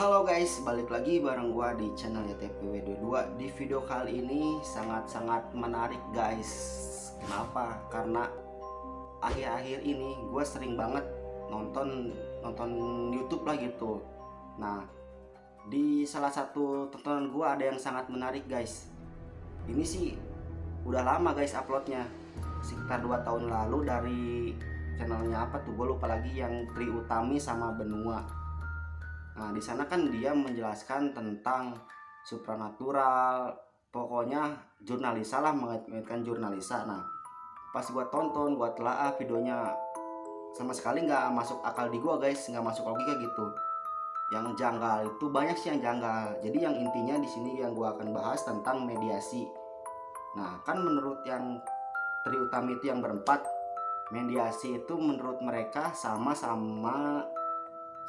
Halo guys, balik lagi bareng gua di channel YTPW22. Di video kali ini sangat-sangat menarik guys. Kenapa? Karena akhir-akhir ini gua sering banget nonton YouTube lah gitu. Nah, di salah satu tontonan gua ada yang sangat menarik guys. Ini sih udah lama guys uploadnya, sekitar 2 tahun lalu dari channelnya apa tuh, gue lupa lagi, yang Trie Utami sama Benua. Nah, di sana kan dia menjelaskan tentang supranatural, pokoknya jurnalisa lah, mengaitkan jurnalisa. Nah, pas gua tonton, gua telaah videonya, sama sekali nggak masuk akal di gua guys, nggak masuk logika gitu. Yang janggal itu banyak sih yang janggal. Jadi yang intinya di sini yang gua akan bahas tentang mediasi. Nah, kan menurut yang Trie Utami itu yang berempat, mediasi itu menurut mereka sama-sama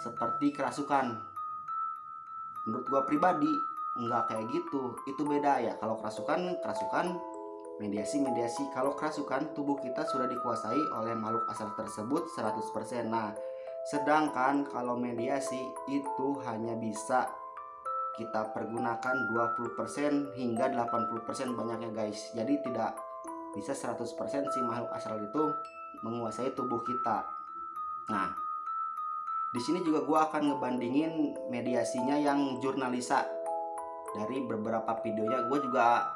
seperti kerasukan. Menurut gua pribadi enggak kayak gitu, itu beda ya. Kalau kerasukan, mediasi. Kalau kerasukan, tubuh kita sudah dikuasai oleh makhluk asal tersebut 100%. Nah, sedangkan kalau mediasi itu hanya bisa kita pergunakan 20% hingga 80% banyaknya guys. Jadi tidak bisa 100% si makhluk asal itu menguasai tubuh kita. Nah, di sini juga gue akan ngebandingin mediasinya yang jurnalisa. Dari beberapa videonya gue juga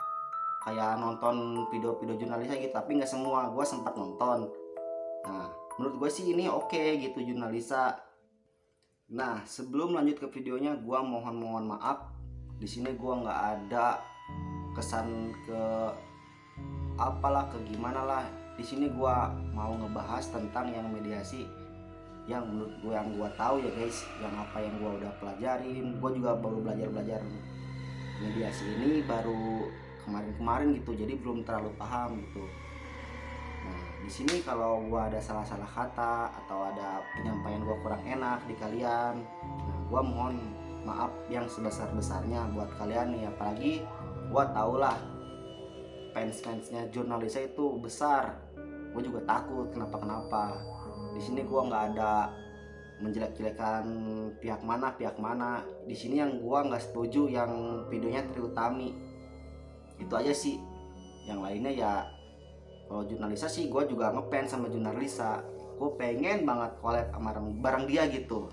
kayak nonton video-video jurnalisa gitu, tapi nggak semua, gue sempat nonton. Nah, menurut gue sih ini oke gitu jurnalisa. Nah, sebelum lanjut ke videonya, gue mohon maaf. Di sini gue nggak ada kesan ke apalah, ke gimana lah. Di sini gue mau ngebahas tentang yang mediasi yang menurut gue, yang gue tahu ya guys, yang apa yang gue udah pelajarin. Gue juga baru belajar mediasi ini baru kemarin gitu, jadi belum terlalu paham gitu. Nah, di sini kalau gue ada salah-salah kata atau ada penyampaian gue kurang enak di kalian, nah gue mohon maaf yang sebesar-besarnya buat kalian nih. Apalagi gue tau lah fans-fansnya jurnalisa itu besar. Gue juga takut kenapa. Di sini gue nggak ada menjelek-jelekan pihak mana. Di sini yang gue nggak setuju yang videonya Trie Utami itu aja sih. Yang lainnya ya, kalau jurnalisa sih gue juga ngefans sama jurnalisa. Gue pengen banget collab sama bareng dia gitu.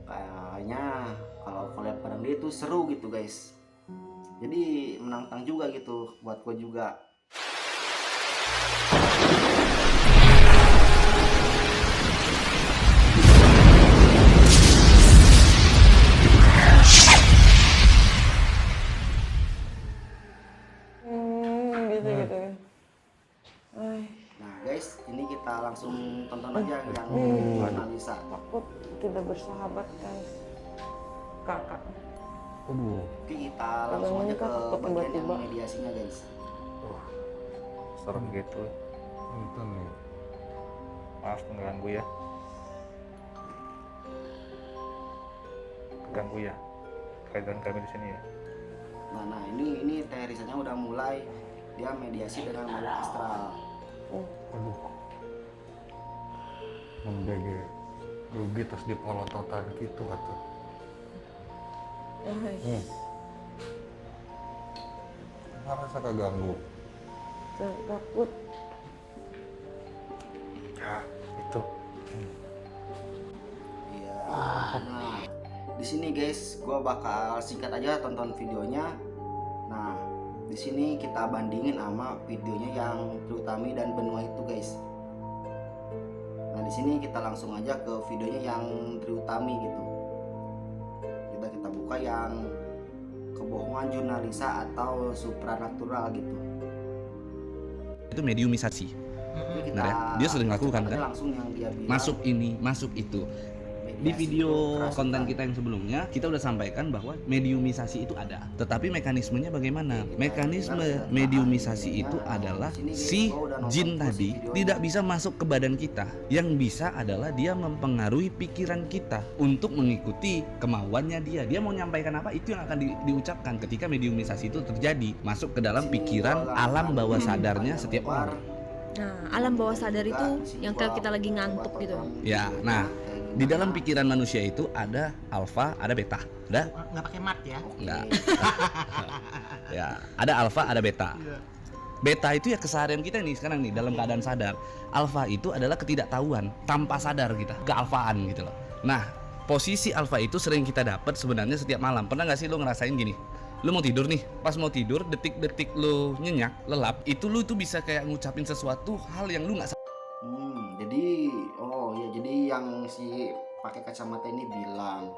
Kayaknya kalau collab bareng dia itu seru gitu guys. Jadi menantang juga gitu buat gue juga. Nah guys, ini kita langsung tonton aja yang analisa. Takut kita bersahabat guys, kakak. Oke, kita langsung aja ke bagian yang mediasinya guys. Serem gitu. Maaf mengganggu ya. Ganggu ya kehadiran kami di sini ya. Nah ini teorisannya udah mulai, dia mediasi dengan makhluk astral. Membagi rugi terus dipolototan gitu atau ngerasa keganggu Takut. Ya itu. Iya. Nah, di sini guys, gue bakal singkat aja tonton videonya. Nah, di sini kita bandingin sama videonya yang Trie Utami dan Benua itu guys. Nah, di sini kita langsung aja ke videonya yang Trie Utami gitu. Kita buka yang kebohongan jurnalisa atau supranatural gitu. Itu mediumisasi. Benar ya? Dia sering lakukan kan? Langsung yang dia bilang, Masuk ini, masuk itu. Di video konten kita yang sebelumnya, kita udah sampaikan bahwa mediumisasi itu ada. Tetapi mekanismenya bagaimana? Mekanisme mediumisasi itu adalah si jin tadi tidak bisa masuk ke badan kita. Yang bisa adalah dia mempengaruhi pikiran kita untuk mengikuti kemauannya dia. Dia mau menyampaikan apa, itu yang akan diucapkan ketika mediumisasi itu terjadi. Masuk ke dalam pikiran alam bawah sadarnya setiap orang. Nah, alam bawah sadar itu yang kita lagi ngantuk gitu. Ya, nah Di dalam pikiran manusia itu ada alfa, ada beta. Ada? Nggak pakai mat ya? Enggak. Ya, ada alfa, ada beta. Beta itu ya keseharian kita nih sekarang nih dalam keadaan sadar. Alfa itu adalah ketidaktahuan, tanpa sadar kita, kealfaan gitu loh. Nah, posisi alfa itu sering kita dapat sebenarnya setiap malam. Pernah nggak sih lo ngerasain gini? Lu mau tidur nih, pas mau tidur detik-detik lu nyenyak, lelap, itu lu tuh bisa kayak ngucapin sesuatu hal yang lu nggak Jadi oh ya, jadi yang si pakai kacamata ini bilang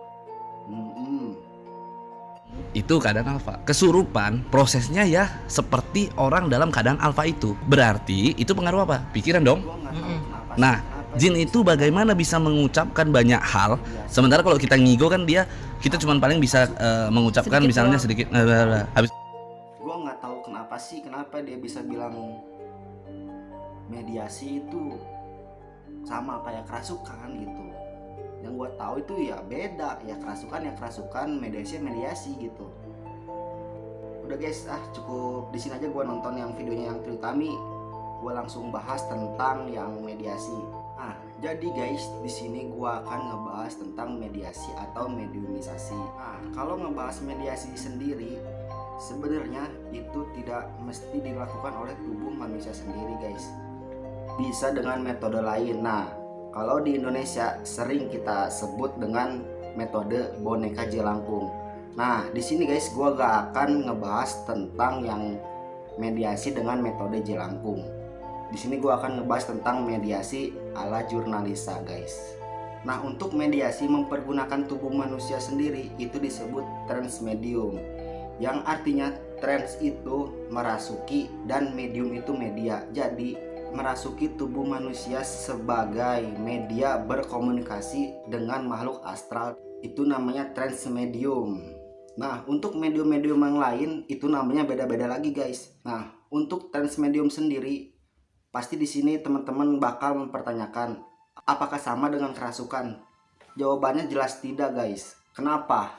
itu keadaan alfa. Kesurupan prosesnya ya seperti orang dalam keadaan alfa itu. Berarti itu pengaruh apa? Pikiran dong. gua nggak tahu kenapa sih, Nah, kenapa jin dia itu bisa bagaimana bisa mengucapkan banyak hal. Sementara kalau kita ngigo kan kita cuma paling bisa mengucapkan Sedikit misalnya doang. sedikit habis. Gua nggak tahu kenapa dia bisa bilang mediasi itu sama kayak kerasukan gitu. Yang gua tahu itu ya beda, ya kerasukan, mediasi gitu. Udah guys, cukup di sini aja gua nonton yang videonya yang Tritami. Gua langsung bahas tentang yang mediasi. Nah, jadi guys, di sini gua akan ngebahas tentang mediasi atau mediumisasi. Nah, kalau ngebahas mediasi sendiri, sebenarnya itu tidak mesti dilakukan oleh tubuh manusia sendiri, guys. Bisa dengan metode lain. Nah, kalau di Indonesia sering kita sebut dengan metode boneka jelangkung. Nah, di sini guys, gua gak akan ngebahas tentang yang mediasi dengan metode jelangkung. Di sini gua akan ngebahas tentang mediasi ala jurnalisa, guys. Nah, untuk mediasi mempergunakan tubuh manusia sendiri itu disebut trans medium, yang artinya trans itu merasuki dan medium itu media. Jadi merasuki tubuh manusia sebagai media berkomunikasi dengan makhluk astral itu namanya trans medium. Nah, untuk medium-medium yang lain itu namanya beda-beda lagi, guys. Nah, untuk trans medium sendiri pasti di sini teman-teman bakal mempertanyakan apakah sama dengan kerasukan? Jawabannya jelas tidak, guys. Kenapa?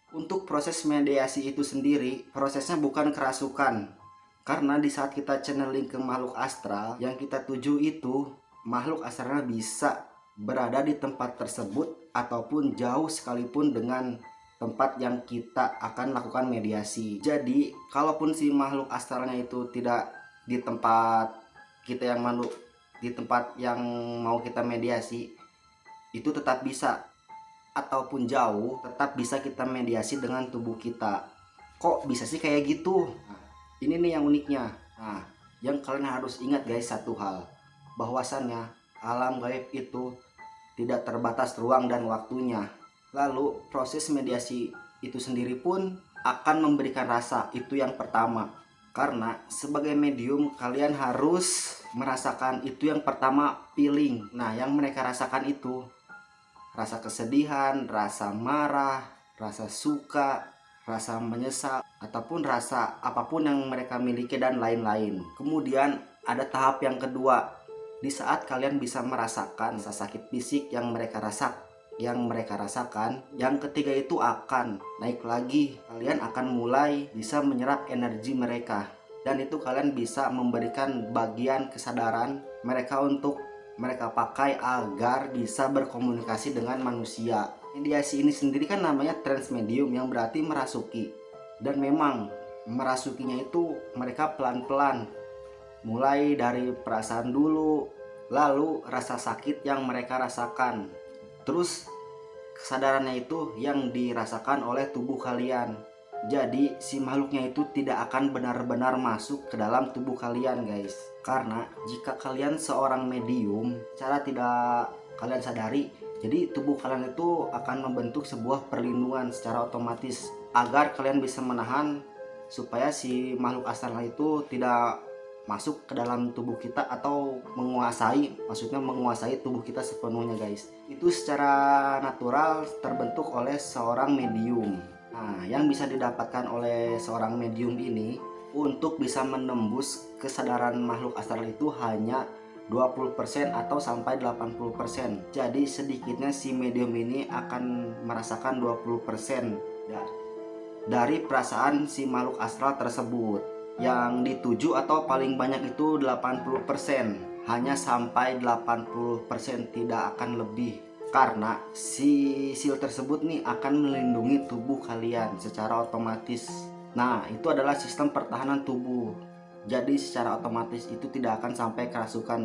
Untuk proses mediasi itu sendiri prosesnya bukan kerasukan. Karena di saat kita channeling ke makhluk astral, yang kita tuju itu makhluk astralnya bisa berada di tempat tersebut ataupun jauh sekalipun dengan tempat yang kita akan lakukan mediasi. Jadi, kalaupun si makhluk astralnya itu tidak di tempat kita yang di tempat yang mau kita mediasi, itu tetap bisa, ataupun jauh tetap bisa kita mediasi dengan tubuh kita. Kok bisa sih kayak gitu? Ini nih yang uniknya. Nah, yang kalian harus ingat guys satu hal, bahwasannya alam gaib itu tidak terbatas ruang dan waktunya. Lalu proses mediasi itu sendiri pun akan memberikan rasa, itu yang pertama. Karena sebagai medium kalian harus merasakan itu yang pertama, feeling. Nah, yang mereka rasakan itu rasa kesedihan, rasa marah, rasa suka, rasa menyesal, ataupun rasa apapun yang mereka miliki dan lain-lain. Kemudian ada tahap yang kedua, di saat kalian bisa merasakan rasa sakit fisik yang mereka rasakan, yang ketiga itu akan naik lagi. Kalian akan mulai bisa menyerap energi mereka, dan itu kalian bisa memberikan bagian kesadaran mereka untuk mereka pakai agar bisa berkomunikasi dengan manusia. Mediasi ini sendiri kan namanya trans medium, yang berarti merasuki. Dan memang merasukinya itu mereka pelan-pelan, mulai dari perasaan dulu, lalu rasa sakit yang mereka rasakan, terus kesadarannya itu yang dirasakan oleh tubuh kalian. Jadi si makhluknya itu tidak akan benar-benar masuk ke dalam tubuh kalian, guys. Karena jika kalian seorang medium, cara tidak kalian sadari, jadi tubuh kalian itu akan membentuk sebuah perlindungan secara otomatis agar kalian bisa menahan supaya si makhluk astral itu tidak masuk ke dalam tubuh kita atau menguasai tubuh kita sepenuhnya, guys. Itu secara natural terbentuk oleh seorang medium. Nah, yang bisa didapatkan oleh seorang medium ini untuk bisa menembus kesadaran makhluk astral itu hanya 20% atau sampai 80%. Jadi sedikitnya si medium ini akan merasakan 20% dari perasaan si makhluk astral tersebut. Yang dituju atau paling banyak itu 80%, hanya sampai 80%, tidak akan lebih. karena si sil tersebut nih akan melindungi tubuh kalian secara otomatis. Nah, itu adalah sistem pertahanan tubuh. Jadi secara otomatis itu tidak akan sampai kerasukan.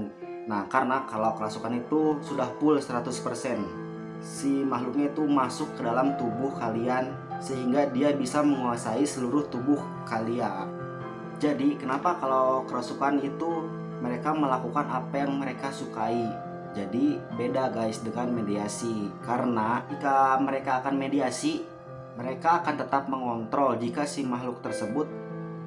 Nah, karena kalau kerasukan itu sudah full 100%, si makhluknya itu masuk ke dalam tubuh kalian sehingga dia bisa menguasai seluruh tubuh kalian. Jadi kenapa kalau kerasukan itu mereka melakukan apa yang mereka sukai? Jadi beda guys dengan mediasi, karena jika mereka akan mediasi, mereka akan tetap mengontrol jika si makhluk tersebut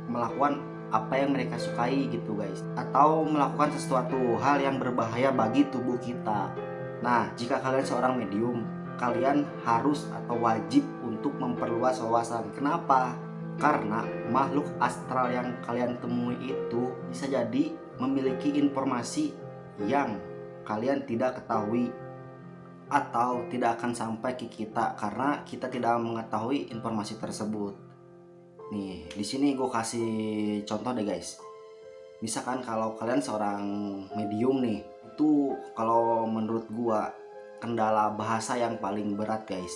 melakukan apa yang mereka sukai gitu guys, atau melakukan sesuatu hal yang berbahaya bagi tubuh kita. Nah, jika kalian seorang medium, kalian harus atau wajib untuk memperluas wawasan. Kenapa? Karena makhluk astral yang kalian temui itu bisa jadi memiliki informasi yang kalian tidak ketahui atau tidak akan sampai ke kita karena kita tidak mengetahui informasi tersebut. Nih, di sini gue kasih contoh deh guys. Misalkan kalau kalian seorang medium nih, itu kalau menurut gue kendala bahasa yang paling berat guys.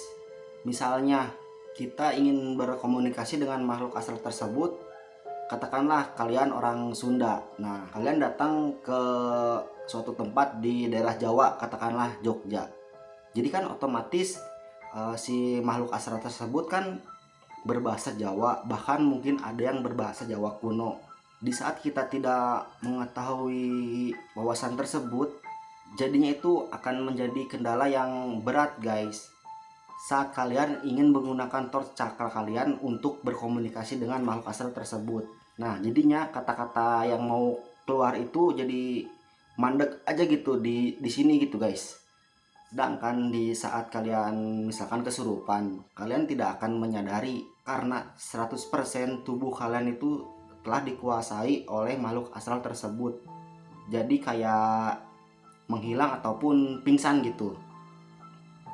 Misalnya kita ingin berkomunikasi dengan makhluk astral tersebut, katakanlah kalian orang Sunda. Nah, kalian datang ke suatu tempat di daerah Jawa, katakanlah Jogja. Jadi kan otomatis si makhluk astral tersebut kan berbahasa Jawa, bahkan mungkin ada yang berbahasa Jawa kuno. Di saat kita tidak mengetahui wawasan tersebut, jadinya itu akan menjadi kendala yang berat guys. Saat kalian ingin menggunakan torch cakra kalian untuk berkomunikasi dengan makhluk astral tersebut. Nah, jadinya kata-kata yang mau keluar itu jadi mandek aja gitu di sini gitu guys. Sedangkan di saat kalian misalkan kesurupan, kalian tidak akan menyadari karena 100% tubuh kalian itu telah dikuasai oleh makhluk astral tersebut. Jadi kayak menghilang ataupun pingsan gitu.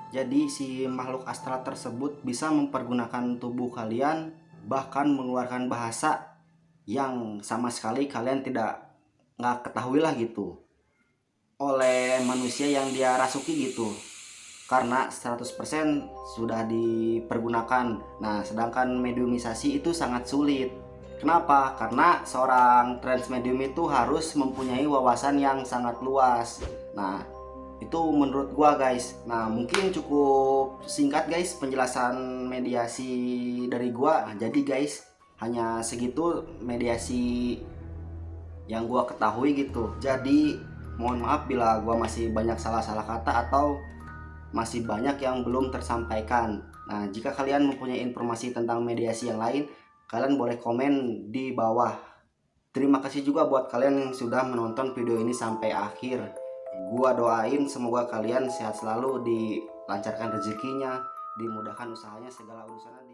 Jadi si makhluk astral tersebut bisa mempergunakan tubuh kalian, bahkan mengeluarkan bahasa yang sama sekali kalian nggak ketahui lah gitu oleh manusia yang dia rasuki gitu, karena 100% sudah dipergunakan. Nah, sedangkan mediumisasi itu sangat sulit. Kenapa? Karena seorang transmedium itu harus mempunyai wawasan yang sangat luas. Nah, itu menurut gua guys. Nah, mungkin cukup singkat guys penjelasan mediasi dari gua. Jadi guys, hanya segitu mediasi yang gua ketahui gitu. Jadi mohon maaf bila gua masih banyak salah-salah kata atau masih banyak yang belum tersampaikan. Nah, jika kalian mempunyai informasi tentang mediasi yang lain, kalian boleh komen di bawah. Terima kasih juga buat kalian yang sudah menonton video ini sampai akhir. Gua doain semoga kalian sehat selalu, dilancarkan rezekinya, dimudahkan usahanya, segala urusannya.